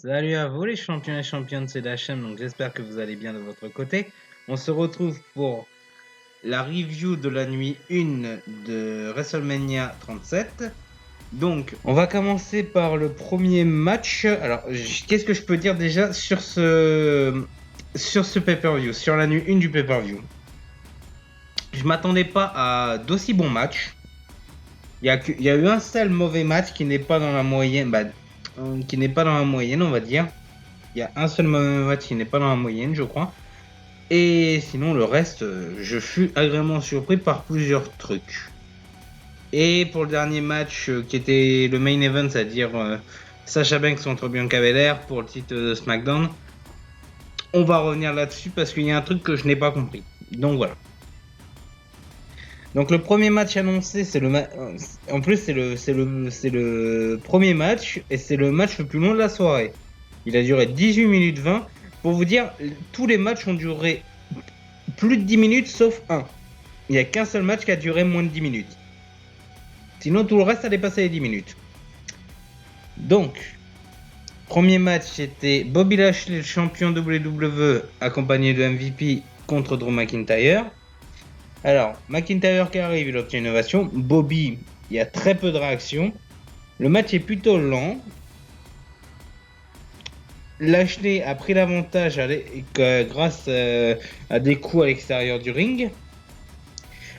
Salut à vous les champions et championnes, c'est Dachem, donc j'espère que vous allez bien de votre côté. On se retrouve pour la review de la nuit 1 de WrestleMania 37. Donc, on va commencer par le premier match. Alors, qu'est-ce que je peux dire déjà sur ce pay-per-view, sur la nuit 1 du pay-per-view? Je m'attendais pas à d'aussi bons matchs. Il y a eu un seul mauvais match qui n'est pas dans la moyenne, qui n'est pas dans la moyenne, on va dire. Il y a un seul mauvais match qui n'est pas dans la moyenne, je crois. Et sinon, le reste, je fus agréablement surpris par plusieurs trucs. Et pour le dernier match, qui était le main event, c'est-à-dire Sasha Banks contre Bianca Belair pour le titre de SmackDown, on va revenir là-dessus parce qu'il y a un truc que je n'ai pas compris. Donc voilà. Donc le premier match annoncé, c'est en plus c'est le premier match et c'est le match le plus long de la soirée. Il a duré 18 minutes 20. Pour vous dire, tous les matchs ont duré plus de 10 minutes sauf un. Il n'y a qu'un seul match qui a duré moins de 10 minutes. Sinon tout le reste a dépassé les 10 minutes. Donc, premier match c'était Bobby Lashley, le champion WWE, accompagné de MVP contre Drew McIntyre. Alors, McIntyre qui arrive, il obtient une ovation. Bobby, il y a très peu de réactions. Le match est plutôt lent. Lashley a pris l'avantage grâce à des coups à l'extérieur du ring.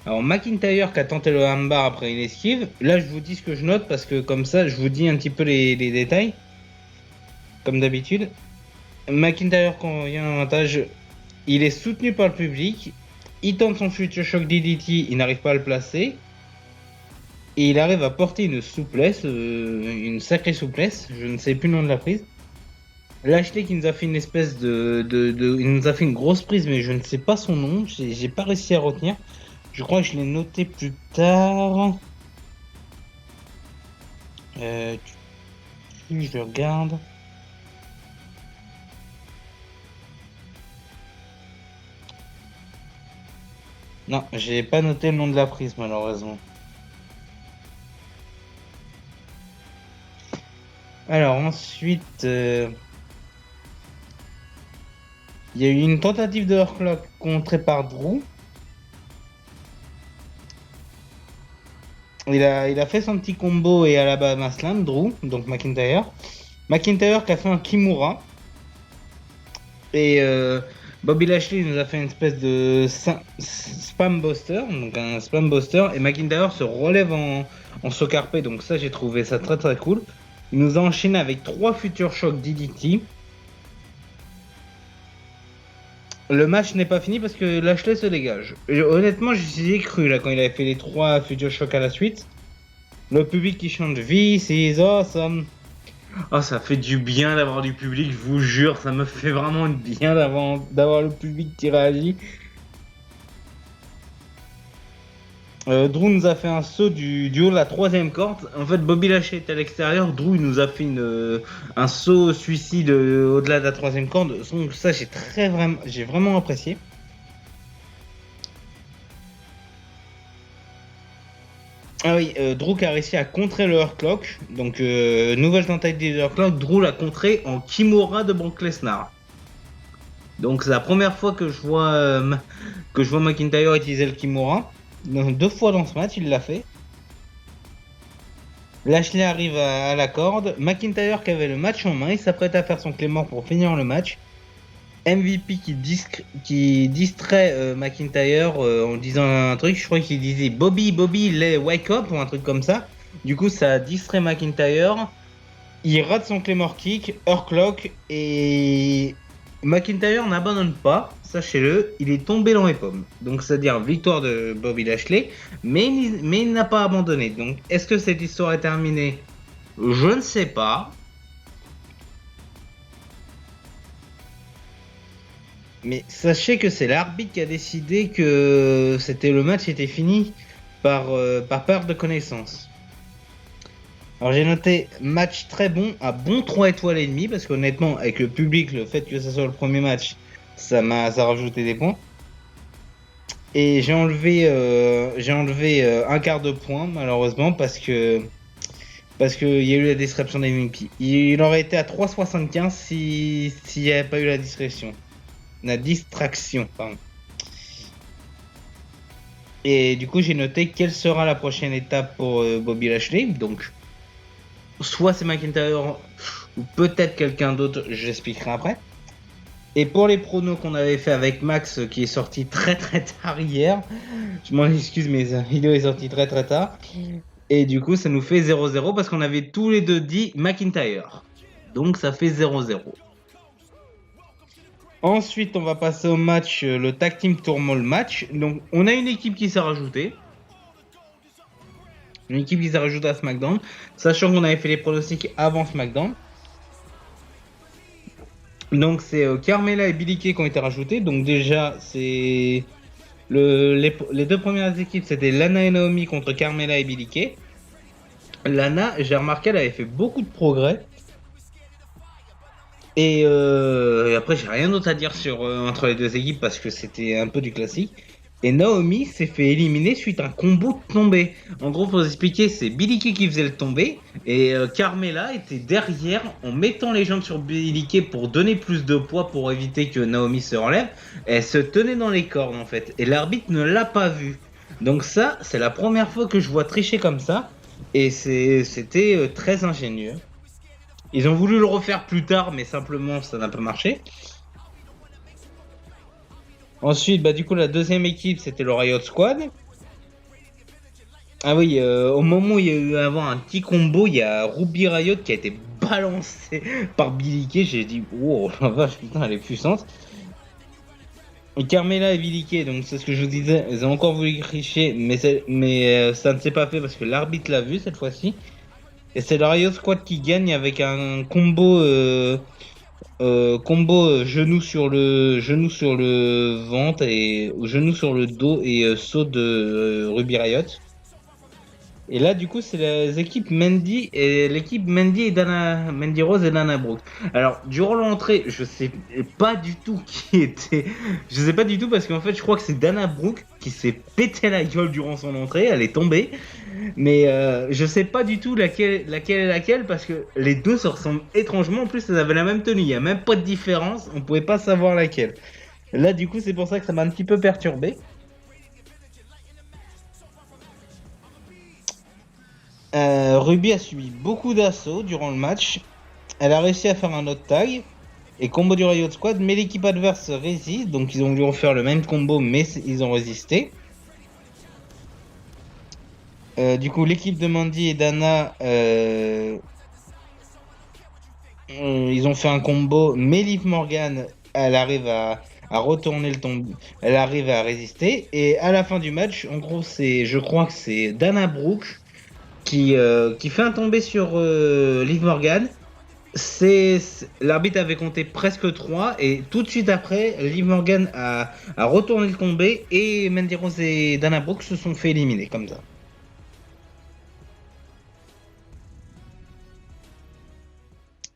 Alors McIntyre qui a tenté le armbar après une esquive. Là je vous dis ce que je note parce que comme ça je vous dis un petit peu les détails. Comme d'habitude. McIntyre quand il y a un avantage, il est soutenu par le public. Il tente son future shock DDT, il n'arrive pas à le placer. Et il arrive à porter une souplesse, une sacrée souplesse. Je ne sais plus le nom de la prise. Lashley qui nous a fait une espèce il nous a fait une grosse prise, mais je ne sais pas son nom, j'ai pas réussi à retenir. Je crois que je l'ai noté plus tard. Je regarde. Non, j'ai pas noté le nom de la prise malheureusement. Alors ensuite, il y a eu une tentative de Hurtlock contrée par Drew. Il a fait son petit combo et Alabama Slam, Drew, donc McIntyre. McIntyre qui a fait un Kimura. Et Bobby Lashley nous a fait une espèce de spam buster, donc un spam buster. Et McIntyre se relève en socarpé, donc ça j'ai trouvé ça très très cool. Il nous a enchaîné avec 3 Future Shock DDT. Le match n'est pas fini parce que Lashley se dégage. Honnêtement, j'y ai cru là quand il avait fait les 3 Future Shock à la suite. Le public qui chante This is awesome. Oh, ça fait du bien d'avoir du public, je vous jure, ça me fait vraiment du bien d'avoir le public qui réagit. Drew nous a fait un saut du haut de la 3ème corde. En fait, Bobby Lashley est à l'extérieur. Drew nous a fait un saut suicide au-delà de la 3ème corde. Donc ça, j'ai vraiment apprécié. Ah oui, Drew qui a réussi à contrer le Hurtlock. Donc, nouvelle tentative de Hurtlock. Drew l'a contré en Kimura de Brock Lesnar. Donc, c'est la première fois que je vois McIntyre utiliser le Kimura. Donc, 2 fois dans ce match, il l'a fait. Lashley arrive à la corde. McIntyre qui avait le match en main, il s'apprête à faire son Claymore pour finir le match. MVP qui distrait McIntyre en disant un truc, je crois qu'il disait Bobby, les wake up ou un truc comme ça. Du coup, ça distrait McIntyre. Il rate son Claymore kick, Hurtlock et McIntyre n'abandonne pas, sachez-le, il est tombé dans les pommes. Donc, c'est-à-dire victoire de Bobby Lashley, mais il n'a pas abandonné. Donc, est-ce que cette histoire est terminée? Je ne sais pas. Mais sachez que c'est l'arbitre qui a décidé que le match était fini par perte de connaissance. Alors j'ai noté match très bon, à bon 3 étoiles et demi, parce qu'honnêtement, avec le public, le fait que ça soit le premier match, ça a rajouté des points. Et j'ai enlevé un quart de point, malheureusement, parce que Parce qu'il y a eu la disruption des MVP. Il aurait été à 3,75 s'il n'y avait pas eu la distraction. La distraction, pardon. Et du coup, j'ai noté quelle sera la prochaine étape pour Bobby Lashley. Donc, soit c'est McIntyre ou peut-être quelqu'un d'autre, j'expliquerai après. Et pour les pronos qu'on avait fait avec Max, qui est sorti très tard hier, je m'en excuse, mais la vidéo est sortie très tard. Et du coup, ça nous fait 0-0 parce qu'on avait tous les deux dit McIntyre. Donc ça fait 0-0. Ensuite, on va passer au match, le Tag Team Turmoil match. Donc, on a une équipe qui s'est rajoutée. Une équipe qui s'est rajoutée à SmackDown. Sachant qu'on avait fait les pronostics avant SmackDown. Donc, c'est Carmella et Billie Kay qui ont été rajoutés. Donc, déjà, c'est... Les deux premières équipes, c'était Lana et Naomi contre Carmella et Billie Kay. Lana, j'ai remarqué, elle avait fait beaucoup de progrès. Et après, j'ai rien d'autre à dire sur entre les deux équipes parce que c'était un peu du classique. Et Naomi s'est fait éliminer suite à un combo de tombé. En gros, pour vous expliquer, c'est Billie Kay qui faisait le tombé et Carmella était derrière en mettant les jambes sur Billie Kay pour donner plus de poids pour éviter que Naomi se relève. Elle se tenait dans les cordes en fait et l'arbitre ne l'a pas vu. Donc ça, c'est la première fois que je vois tricher comme ça et c'était très ingénieux. Ils ont voulu le refaire plus tard, mais simplement ça n'a pas marché. Ensuite, du coup, la deuxième équipe, c'était le Riot Squad. Ah oui, au moment où il y a eu avant un petit combo, il y a Ruby Riot qui a été balancé par Billie Kay. J'ai dit, wow, la vache, putain, elle est puissante. Et Carmella et Billie Kay, donc c'est ce que je vous disais, ils ont encore voulu tricher, mais ça ne s'est pas fait parce que l'arbitre l'a vu cette fois-ci. Et c'est le Riot Squad qui gagne avec un combo genou sur le ventre et genou sur le dos et saut de Ruby Riot. Et là du coup c'est les équipes Mandy et Dana, Mandy Rose et Dana Brooke. Alors durant l'entrée je sais pas du tout qui était, je sais pas du tout parce qu'en fait je crois que c'est Dana Brooke qui s'est pété la gueule durant son entrée, elle est tombée. Mais je sais pas du tout laquelle est laquelle parce que les deux se ressemblent étrangement. En plus, elles avaient la même tenue. Il n'y a même pas de différence. On pouvait pas savoir laquelle. Là, du coup, c'est pour ça que ça m'a un petit peu perturbé. Ruby a subi beaucoup d'assauts durant le match. Elle a réussi à faire un autre tag et combo du Riot Squad, mais l'équipe adverse résiste. Donc, ils ont voulu refaire le même combo, mais ils ont résisté. Du coup, l'équipe de Mandy et Dana, ils ont fait un combo, mais Liv Morgan, elle arrive à retourner le tombeau, elle arrive à résister. Et à la fin du match, en gros, je crois que c'est Dana Brooke qui fait un tombé sur Liv Morgan. L'arbitre avait compté presque 3 et tout de suite après, Liv Morgan a retourné le tombé et Mandy Rose et Dana Brooke se sont fait éliminer comme ça.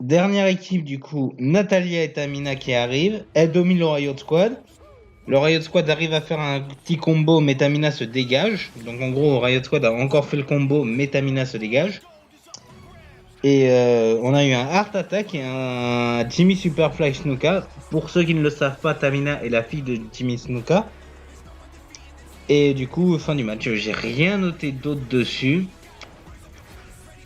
Dernière équipe du coup, Natalia et Tamina qui arrivent. Elle domine le Riot Squad. Le Riot Squad arrive à faire un petit combo, mais Tamina se dégage. Donc en gros, Riot Squad a encore fait le combo, mais Tamina se dégage. Et on a eu un Heart Attack et un Jimmy Superfly Snuka. Pour ceux qui ne le savent pas, Tamina est la fille de Jimmy Snuka. Et du coup, fin du match. J'ai rien noté d'autre dessus.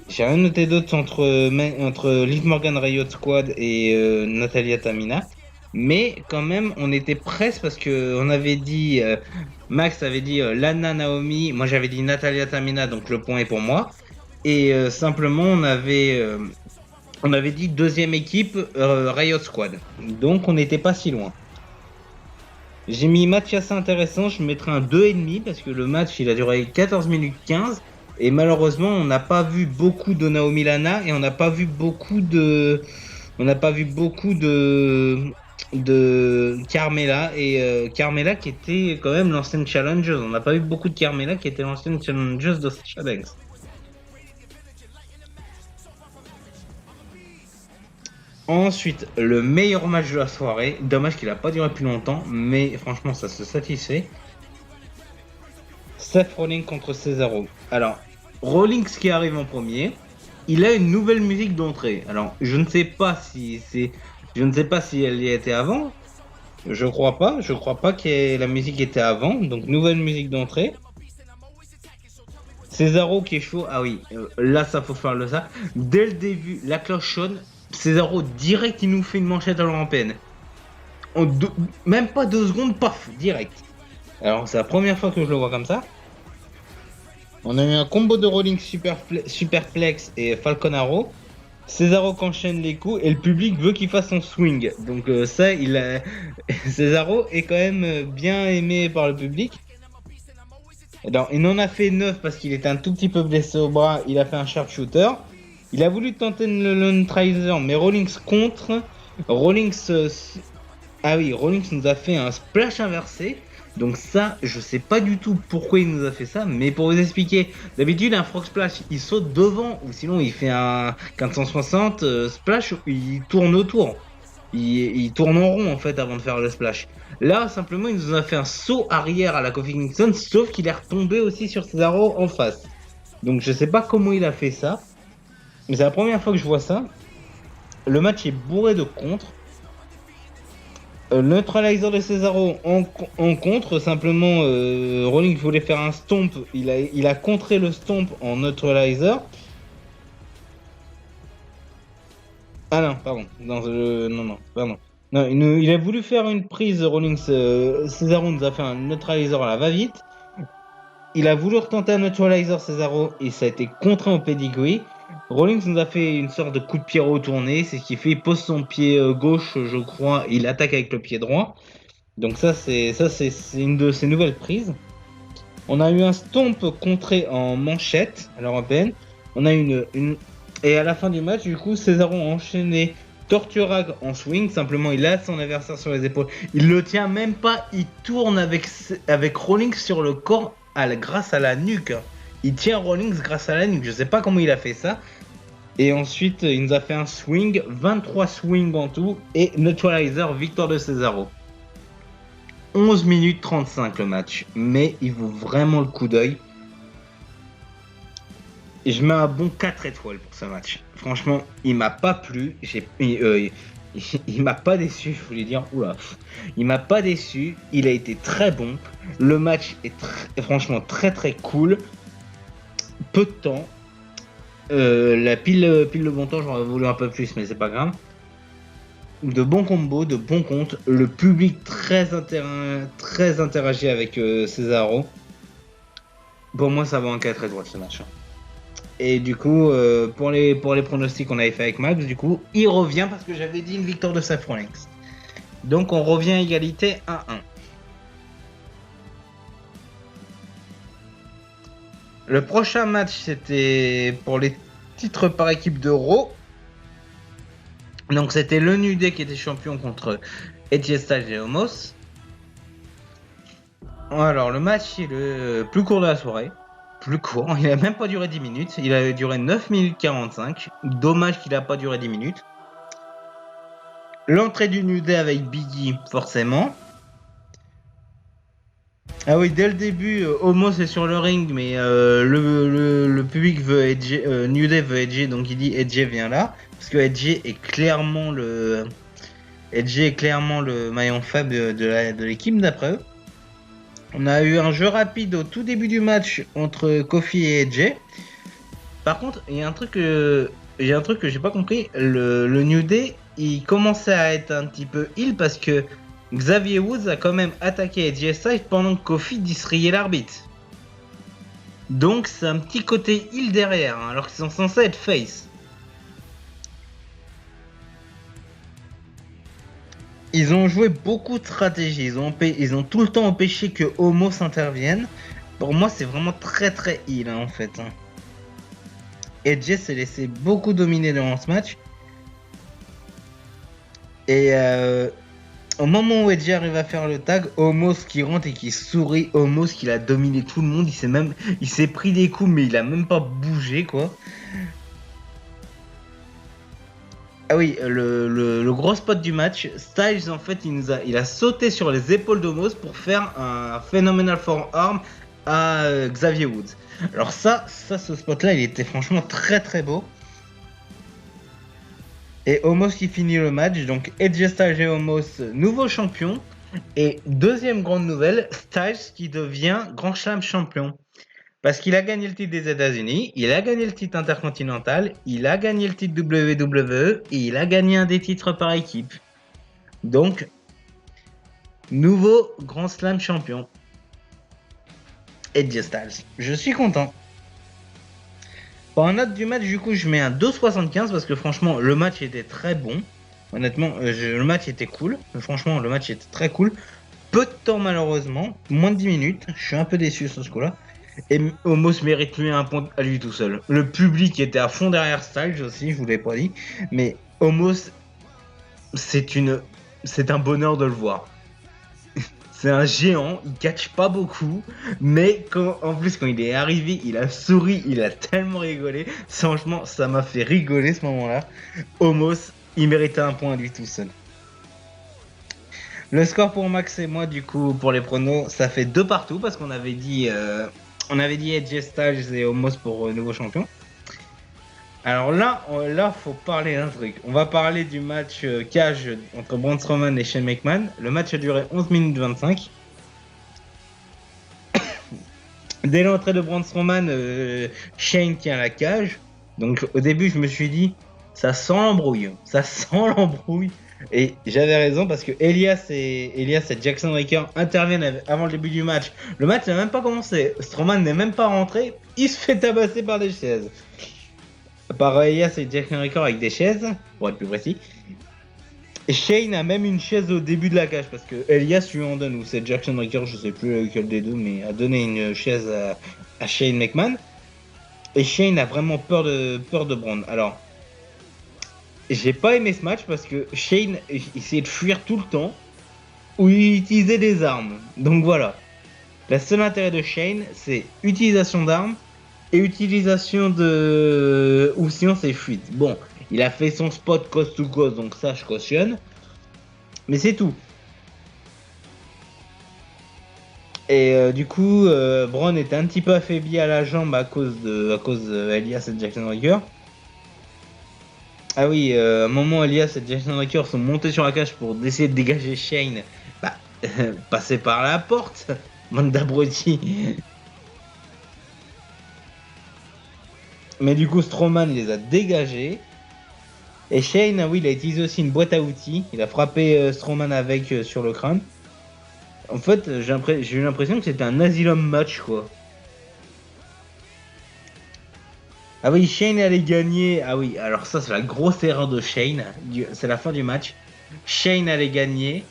J'ai rien noté d'autre entre Liv Morgan Riot Squad et Natalia Tamina. Mais quand même, on était presque parce que on avait dit, Max avait dit Lana Naomi, moi j'avais dit Natalia Tamina, donc le point est pour moi. Et simplement, on avait dit deuxième équipe Riot Squad. Donc on n'était pas si loin. J'ai mis match assez intéressant, je mettrai un 2,5 parce que le match il a duré 14 minutes 15. Et malheureusement, on n'a pas vu beaucoup de Naomi Lana et on n'a pas vu beaucoup de Carmella et Carmella qui était quand même l'ancienne challengeuse. On n'a pas vu beaucoup de Carmella qui était l'ancienne challengeuse de Sasha Banks. Ensuite, le meilleur match de la soirée. Dommage qu'il n'a pas duré plus longtemps, mais franchement, ça se satisfait. Seth Rollins contre Cesaro. Alors, Rollins qui arrive en premier. il a une nouvelle musique d'entrée. Alors, je ne sais pas si elle y était avant. Je crois pas. Je crois pas que la musique était avant. Donc, nouvelle musique d'entrée. Cesaro qui est chaud. Ah oui, là, ça faut faire le ça. Dès le début, la cloche sonne. Cesaro, direct, il nous fait une manchette à l'européenne. Même pas 2 secondes, paf, direct. Alors, c'est la première fois que je le vois comme ça. On a eu un combo de Rolling Superplex et Falcon Arrow. Cesaro qu'enchaîne les coups et le public veut qu'il fasse son swing. Donc ça, Cesaro est quand même bien aimé par le public. Alors, il en a fait 9 parce qu'il était un tout petit peu blessé au bras. Il a fait un sharpshooter. Il a voulu tenter le neutralizer, mais Rollins contre. Rollins nous a fait un splash inversé. Donc ça, je sais pas du tout pourquoi il nous a fait ça, mais pour vous expliquer, d'habitude un frog splash, il saute devant, ou sinon il fait un 460 splash, il tourne autour. Il tourne en rond en fait avant de faire le splash. Là, simplement, il nous a fait un saut arrière à la Kofi Kingston, sauf qu'il est retombé aussi sur Cesaro en face. Donc je sais pas comment il a fait ça, mais c'est la première fois que je vois ça. Le match est bourré de contres. Neutralizer de Cesaro en contre, simplement Rollins voulait faire un stomp, il a contré le stomp en neutralizer. Ah non, pardon, pardon. Non, il a voulu faire une prise Rollins, Cesaro nous a fait un neutralizer à la va-vite. Il a voulu retenter un neutralizer Cesaro et ça a été contraint au pedigree. Rollins nous a fait une sorte de coup de pied retourné, c'est ce qu'il fait, il pose son pied gauche, je crois, et il attaque avec le pied droit. Donc ça c'est une de ses nouvelles prises. On a eu un stomp contré en manchette à l'européenne. On a et à la fin du match, du coup, Cesaro a enchaîné Torturag en swing. Simplement, il a son adversaire sur les épaules. Il le tient même pas. Il tourne avec Rollins sur le corps grâce à la nuque. Il tient Rollins grâce à la nuque. Je sais pas comment il a fait ça. Et ensuite, il nous a fait un swing, 23 swings en tout, et neutralizer, victoire de Cesaro. 11 minutes 35 le match, mais il vaut vraiment le coup d'œil. Et je mets un bon 4 étoiles pour ce match. Franchement, il m'a pas plu, il m'a pas déçu, je voulais dire, il m'a pas déçu, il a été très bon. Le match est franchement très très cool. Peu de temps. La pile de bon temps, j'aurais voulu un peu plus, mais c'est pas grave. De bons combos, de bons comptes, le public très interagi avec Cesaro. Pour moi, ça vaut un 4 étoiles ce match. Et du coup, pour les pronostics qu'on avait fait avec Max, du coup, il revient parce que j'avais dit une victoire de Seth Rollins. Donc on revient à égalité 1-1. Le prochain match, c'était pour les titres par équipe de Raw. Donc c'était le New Day qui était champion contre AJ Styles et Omos. Alors le match est le plus court de la soirée. Plus court, il a même pas duré 10 minutes. Il a duré 9 minutes 45. Dommage qu'il a pas duré 10 minutes. L'entrée du New Day avec Biggie, forcément. Ah oui, dès le début, Omos est sur le ring, mais le public veut AJ, New Day veut AJ, donc il dit AJ viens là. Parce que AJ est clairement le maillon faible de l'équipe d'après eux. On a eu un jeu rapide au tout début du match entre Kofi et AJ. Par contre, il y a un truc que j'ai pas compris. Le New Day, il commençait à être un petit peu heal parce que Xavier Woods a quand même attaqué AJ Styles pendant que Kofi distrayait l'arbitre. Donc c'est un petit côté heal derrière, hein, alors qu'ils sont censés être face. Ils ont joué beaucoup de stratégies, ils ont tout le temps empêché que Homo s'intervienne. Pour moi, c'est vraiment très très heal en fait. AJ s'est laissé beaucoup dominer dans ce match. Et au moment où AJ arrive à faire le tag, Homos qui rentre et qui sourit, Homos qui a dominé tout le monde, il s'est pris des coups mais il a même pas bougé quoi. Ah oui, le gros spot du match, Styles en fait il a sauté sur les épaules d'Omos pour faire un Phenomenal Forearm à Xavier Woods. Alors ce spot là il était franchement très très beau. Et Omos qui finit le match. Donc AJ Styles et Omos, nouveau champion. Et deuxième grande nouvelle, Styles qui devient Grand Slam champion. Parce qu'il a gagné le titre des États-Unis, il a gagné le titre intercontinental, il a gagné le titre WWE et il a gagné un des titres par équipe. Donc, nouveau Grand Slam champion. AJ Styles. Je suis content. Pour un note du match, du coup, je mets un 2,75 parce que franchement, le match était très bon. Honnêtement, le match était cool. Franchement, le match était très cool. Peu de temps malheureusement, moins de 10 minutes. Je suis un peu déçu sur ce coup-là. Et Omos mérite lui un point à lui tout seul. Le public était à fond derrière Styles aussi, je vous l'ai pas dit. Mais Omos, c'est un bonheur de le voir. C'est un géant, il catch pas beaucoup, mais en plus quand il est arrivé, il a souri, il a tellement rigolé. Franchement, ça m'a fait rigoler ce moment-là. Omos, il méritait un point à lui tout seul. Le score pour Max et moi, du coup, pour les pronos, ça fait 2 partout parce qu'on avait dit AJ Styles et Omos pour nouveau champion. Alors là, faut parler d'un truc. On va parler du match cage entre Braun Strowman et Shane McMahon. Le match a duré 11 minutes 25. Dès l'entrée de Braun Strowman, Shane tient la cage. Donc au début, je me suis dit, ça sent l'embrouille. Ça sent l'embrouille. Et j'avais raison parce que Elias et Jackson Ryker interviennent avant le début du match. Le match n'a même pas commencé. Strowman n'est même pas rentré. Il se fait tabasser par des chaises. Par Elias et Jackson Ryker avec des chaises, pour être plus précis. Et Shane a même une chaise au début de la cage parce que Elias lui en donne, ou c'est Jackson Ryker, je sais plus lequel des deux, mais a donné une chaise à Shane McMahon. Et Shane a vraiment peur de Braun. Alors, j'ai pas aimé ce match parce que Shane essayait de fuir tout le temps ou il utilisait des armes. Donc voilà. Le seul intérêt de Shane, c'est utilisation d'armes et utilisation de... ou sinon c'est fuite. Bon, il a fait son spot coast to coast, donc ça je cautionne. Mais c'est tout. Et du coup, Braun était un petit peu affaibli à la jambe à cause de Elias et Jackson Ryker. Ah oui, à un moment, Elias et Jackson Ryker sont montés sur la cage pour essayer de dégager Shane. Bah, passer par la porte, bande d'abrutis. Mais du coup, Strowman les a dégagés. Et Shane, ah oui, il a utilisé aussi une boîte à outils. Il a frappé Strowman avec sur le crâne. En fait, j'ai eu l'impression que c'était un asylum match, quoi. Ah oui, Shane allait gagner. Ah oui, alors ça, c'est la grosse erreur de Shane. C'est la fin du match. Shane allait gagner.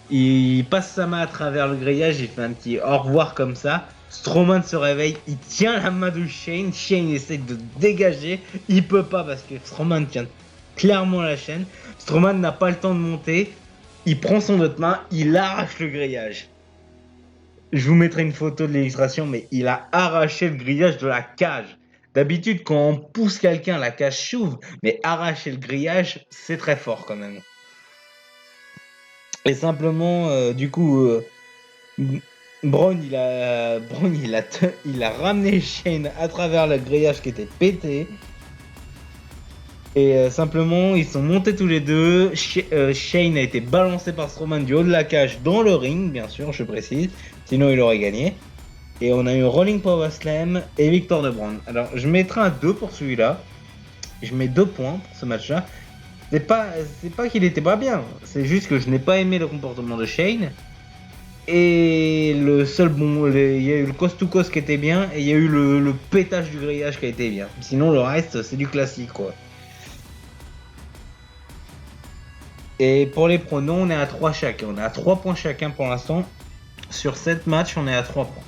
Il passe sa main à travers le grillage. Il fait un petit au revoir comme ça. Strowman se réveille. Il tient la main de Shane. Shane essaie de dégager. Il peut pas parce que Strowman tient clairement la chaîne. Strowman n'a pas le temps de monter. Il prend son autre main. Il arrache le grillage. Je vous mettrai une photo de l'illustration, mais il a arraché le grillage de la cage. D'habitude, quand on pousse quelqu'un, la cage s'ouvre, mais arracher le grillage, c'est très fort quand même. Et simplement, du coup, Braun, il a ramené Shane à travers le grillage qui était pété. Et simplement, ils sont montés tous les deux. Shane a été balancé par Strowman du haut de la cage dans le ring, bien sûr, je précise. Sinon, il aurait gagné. Et on a eu Rolling Power Slam et victoire de Braun. Alors, je mettrai un 2 pour celui-là. Je mets 2 points pour ce match-là. C'est pas qu'il était pas bien. C'est juste que je n'ai pas aimé le comportement de Shane. Et le seul il y a eu le coast to coast qui était bien. Et il y a eu le pétage du grillage qui a été bien. Sinon, le reste, c'est du classique, quoi. Et pour les pronos, on est à 3 chacun. On est à 3 points chacun pour l'instant. Sur 7 matchs, on est à 3 points.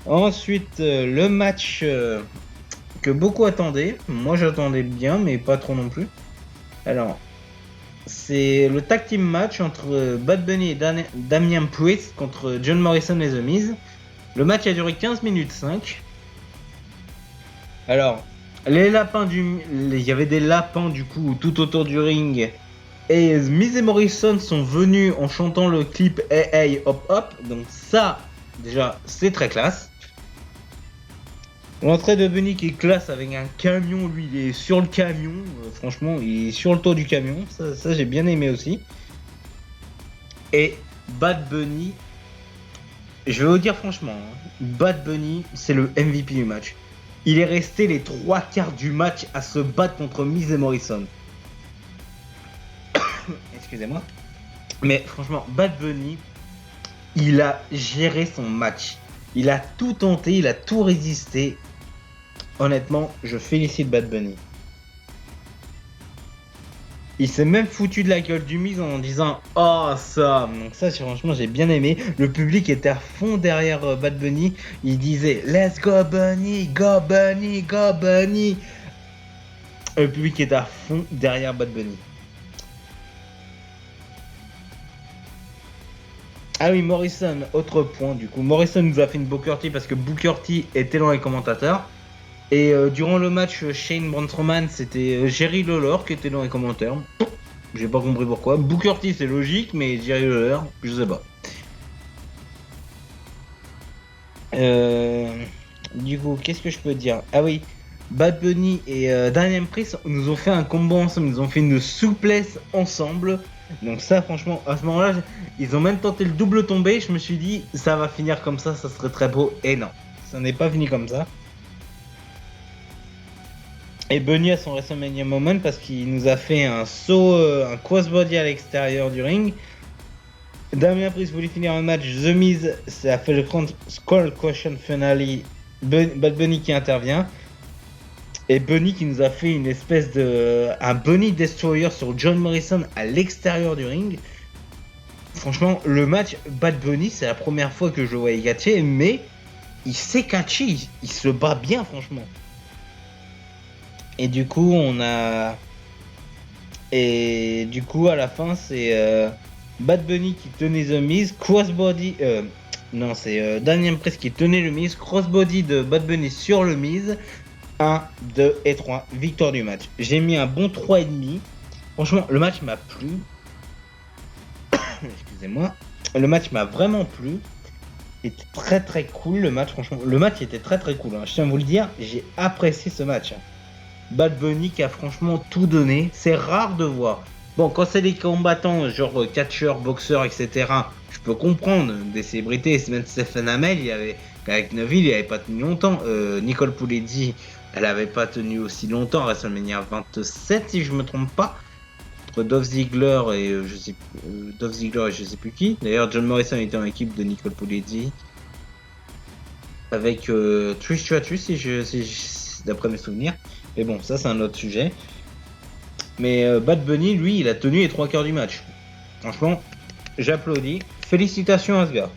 Ensuite, le match que beaucoup attendaient. Moi, j'attendais bien, mais pas trop non plus. Alors, c'est le tag team match entre Bad Bunny et Damian Priest contre John Morrison et The Miz. Le match a duré 15 minutes 5. Alors, il y avait des lapins du coup tout autour du ring. Et Miz et Morrison sont venus en chantant le clip Hey Hey Hop Hop. Donc ça, déjà, c'est très classe. L'entrée de Bunny qui est classe avec un camion, lui il est sur le camion, franchement il est sur le toit du camion, ça j'ai bien aimé aussi. Et Bad Bunny, je vais vous dire franchement, Bad Bunny c'est le MVP du match. Il est resté les 3/4 du match à se battre contre Miz et Morrison. Excusez-moi. Mais franchement, Bad Bunny, il a géré son match. Il a tout tenté, il a tout résisté. Honnêtement, je félicite Bad Bunny. Il s'est même foutu de la gueule du Miz en disant « Oh, ça !» Donc ça, franchement, j'ai bien aimé. Le public était à fond derrière Bad Bunny. Il disait « Let's go Bunny, go Bunny, go Bunny !» Le public était à fond derrière Bad Bunny. Ah oui, Morrison, autre point du coup. Morrison nous a fait une Booker T parce que Booker T était dans les commentateurs. Et durant le match Shane Strowman, c'était Jerry Lawler qui était dans les commentaires. J'ai pas compris pourquoi. Booker T c'est logique, mais Jerry Lawler, je sais pas. Du coup, qu'est-ce que je peux dire? Ah oui, Bad Bunny et Damian Priest nous ont fait un combo ensemble, ils ont fait une souplesse ensemble. Donc ça, franchement, à ce moment-là, ils ont même tenté le double tombé. Je me suis dit, ça va finir comme ça serait très beau. Et non, ça n'est pas fini comme ça. Et Bunny a son WrestleMania moment parce qu'il nous a fait un saut, un crossbody à l'extérieur du ring. Damien Priest voulait finir un match. The Miz, ça a fait le Skull Crushing Finale. Bad Bunny qui intervient. Et Bunny qui nous a fait une espèce de. Un Bunny Destroyer sur John Morrison à l'extérieur du ring. Franchement, le match Bad Bunny, c'est la première fois que je le voyais catcher, mais il sait catcher, il se bat bien, franchement. Et du coup, on a. Et du coup, à la fin, c'est Bad Bunny qui tenait The Miz, crossbody. Non, c'est Damian Priest qui tenait le Miz, crossbody de Bad Bunny sur le Miz. 1, 2 et 3, victoire du match. J'ai mis un bon 3,5. Franchement, le match m'a plu. Excusez-moi. Le match m'a vraiment plu. C'était très très cool le match, franchement. Le match était très très cool. Hein. Je tiens à vous le dire, j'ai apprécié ce match. Bad Bunny qui a franchement tout donné. C'est rare de voir. Bon, quand c'est des combattants, genre catcheurs, boxeurs, etc., je peux comprendre. Des célébrités, même Stephen Amell, avec Neville, il avait pas tenu longtemps. Nicole Pouledji, elle avait pas tenu aussi longtemps à WrestleMania 27, si je me trompe pas. Entre Dolph Ziggler et je sais plus qui. D'ailleurs, John Morrison était en équipe de Nicole Pouledji. Avec Trish Stratus, d'après mes souvenirs. Mais bon, ça c'est un autre sujet. Mais Bad Bunny, lui, il a tenu les 3/4 du match. Franchement, j'applaudis. Félicitations Asgard.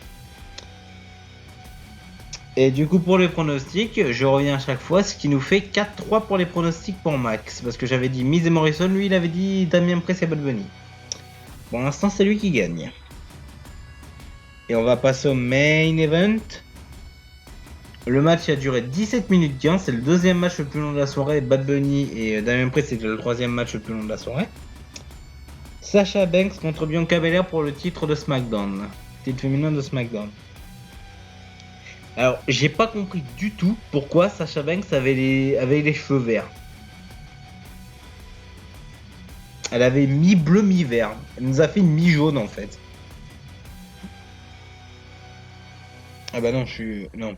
Et du coup, pour les pronostics, je reviens à chaque fois, ce qui nous fait 4-3 pour les pronostics pour Max. Parce que j'avais dit Miz et Morrison, lui, il avait dit Damien Priest et Bad Bunny. Pour l'instant, c'est lui qui gagne. Et on va passer au main event. Le match a duré 17 minutes 15, c'est le deuxième match le plus long de la soirée. Bad Bunny et Damien Priest, c'est le troisième match le plus long de la soirée. Sasha Banks contre Bianca Belair pour le titre de SmackDown. Titre féminin de SmackDown. Alors, j'ai pas compris du tout pourquoi Sasha Banks avait les cheveux verts. Elle avait mi-bleu, mi-vert. Elle nous a fait mi-jaune en fait. Ah bah non, Non.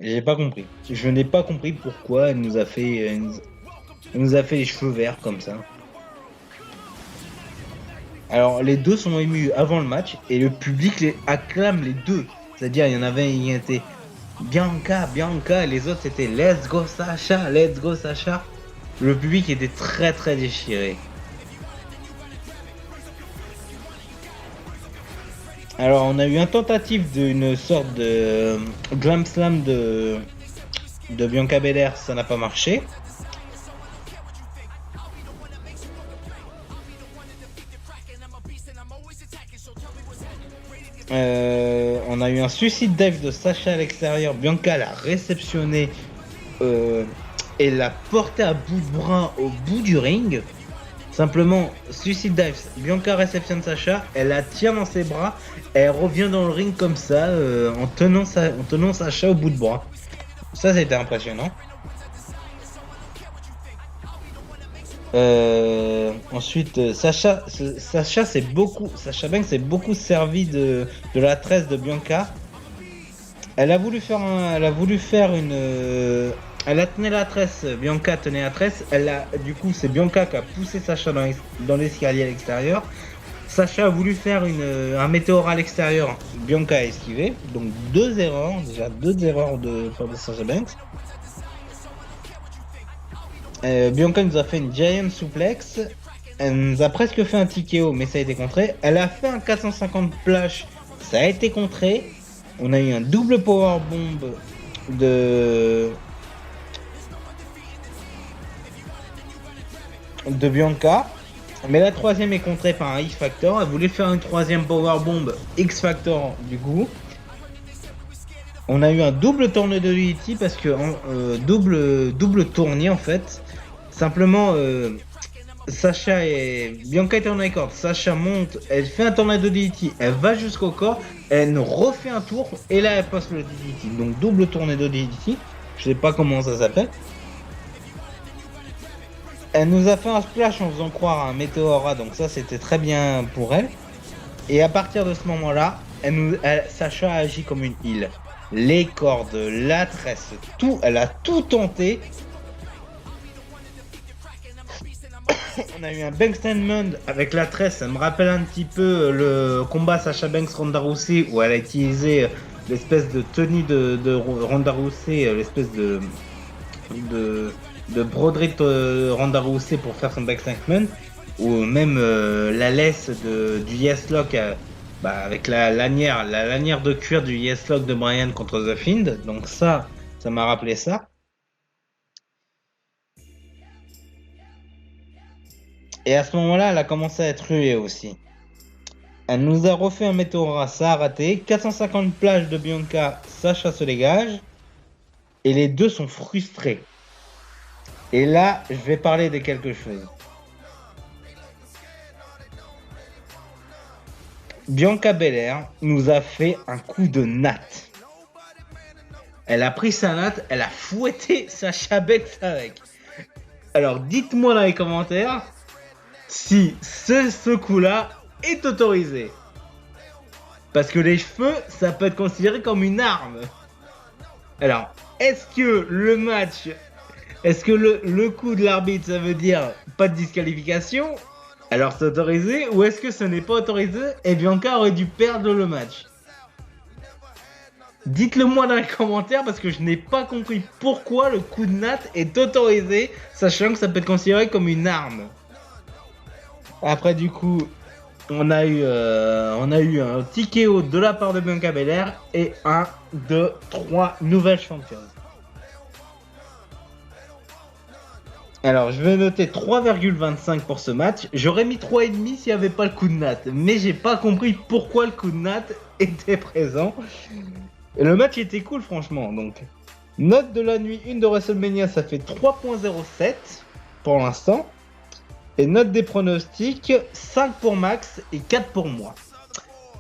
J'ai pas compris. Je n'ai pas compris pourquoi elle nous a fait les cheveux verts comme ça. Alors les deux sont émus avant le match et le public les acclame les deux. C'est-à-dire il y en avait qui étaient Bianca, et les autres c'était Let's go Sasha, Let's go Sasha. Le public était très très déchiré. Alors on a eu une tentative d'une sorte de Glam Slam de Bianca Belair, ça n'a pas marché. On a eu un suicide dive de Sasha à l'extérieur. Bianca l'a réceptionné et l'a porté à bout de bras au bout du ring. Simplement, Suicide Dives, Bianca réceptionne Sacha, elle la tient dans ses bras, et elle revient dans le ring comme ça, en tenant Sacha au bout de bras. Ça, c'était impressionnant. Ensuite, Sacha Banks s'est beaucoup servi de la tresse de Bianca. Elle a voulu faire une. Elle a tenu la tresse, Bianca tenait la tresse. Du coup, c'est Bianca qui a poussé Sacha dans l'escalier à l'extérieur. Sacha a voulu faire un météore à l'extérieur. Bianca a esquivé. Donc deux erreurs de Sacha Banks. Bianca nous a fait une Giant Suplex. Elle nous a presque fait un TKO, mais ça a été contré. Elle a fait un 450 splash. Ça a été contré. On a eu un double powerbomb de Bianca. Mais la troisième est contrée par un X-Factor. Elle voulait faire une troisième powerbomb X-Factor du coup. On a eu un double Tornado DDT parce que double tournier en fait. Simplement Bianca était en record. Sacha monte, elle fait un Tornado DDT, elle va jusqu'au corps, elle refait un tour et là elle passe le DDT. Donc double Tornado DDT. Je sais pas comment ça s'appelle. Elle nous a fait un splash en faisant croire à un Meteora, donc ça c'était très bien pour elle. Et à partir de ce moment-là, Sacha a agi comme une heal. Les cordes, la tresse, tout, elle a tout tenté. On a eu un Bankstatement avec la tresse, ça me rappelle un petit peu le combat Sasha Banks Ronda Rousey où elle a utilisé l'espèce de tenue de Ronda Rousey, l'espèce de broderie de Ronda Rousey pour faire son Bankstatement, ou même la laisse du Yes Lock avec la lanière de cuir du Yes Lock de Bryan contre The Fiend. Donc ça m'a rappelé ça. Et à ce moment-là, elle a commencé à être ruée aussi. Elle nous a refait un Meteora, ça a raté. 450 plages de Bianca, Sacha se dégage. Et les deux sont frustrés. Et là, je vais parler de quelque chose. Bianca Belair nous a fait un coup de natte. Elle a pris sa natte, elle a fouetté Sacha Banks avec. Alors dites-moi dans les commentaires si ce coup-là est autorisé. Parce que les cheveux, ça peut être considéré comme une arme. Alors, est-ce que le coup de l'arbitre, ça veut dire pas de disqualification? Alors c'est autorisé, ou est-ce que ce n'est pas autorisé et Bianca aurait dû perdre le match? Dites-le moi dans les commentaires parce que je n'ai pas compris pourquoi le coup de natte est autorisé, sachant que ça peut être considéré comme une arme. Après du coup, on a eu un TKO de la part de Bianca Belair et 1, 2, 3 nouvelles championnes. Alors je vais noter 3,25 pour ce match. J'aurais mis 3,5 s'il n'y avait pas le coup de natte, mais j'ai pas compris pourquoi le coup de natte était présent. Et le match était cool franchement. Donc note de la nuit 1 de WrestleMania, ça fait 3.07 pour l'instant. Et note des pronostics, 5 pour Max et 4 pour moi.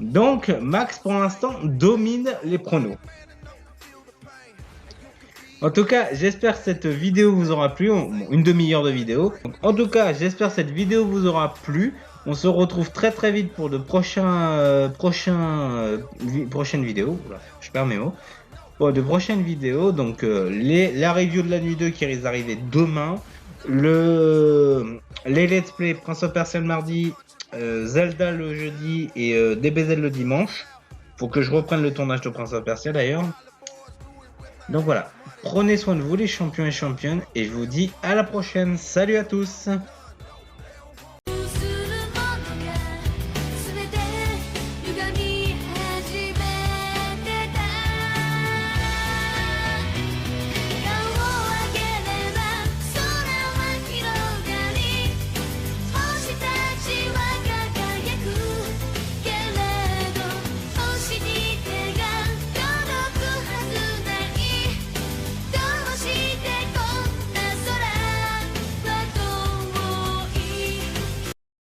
Donc Max pour l'instant domine les pronos. En tout cas, j'espère que cette vidéo vous aura plu, une demi-heure de vidéo. Donc, en tout cas, j'espère que cette vidéo vous aura plu. On se retrouve très très vite pour de prochaines vidéos. Voilà, je perds mes mots. Pour de prochaines vidéos, donc la review de la nuit 2 qui risque d'arriver demain. Les let's play Prince of Persia le mardi, Zelda le jeudi et DBZ le dimanche. Faut que je reprenne le tournage de Prince of Persia d'ailleurs. Donc voilà, prenez soin de vous les champions et championnes et je vous dis à la prochaine. Salut à tous!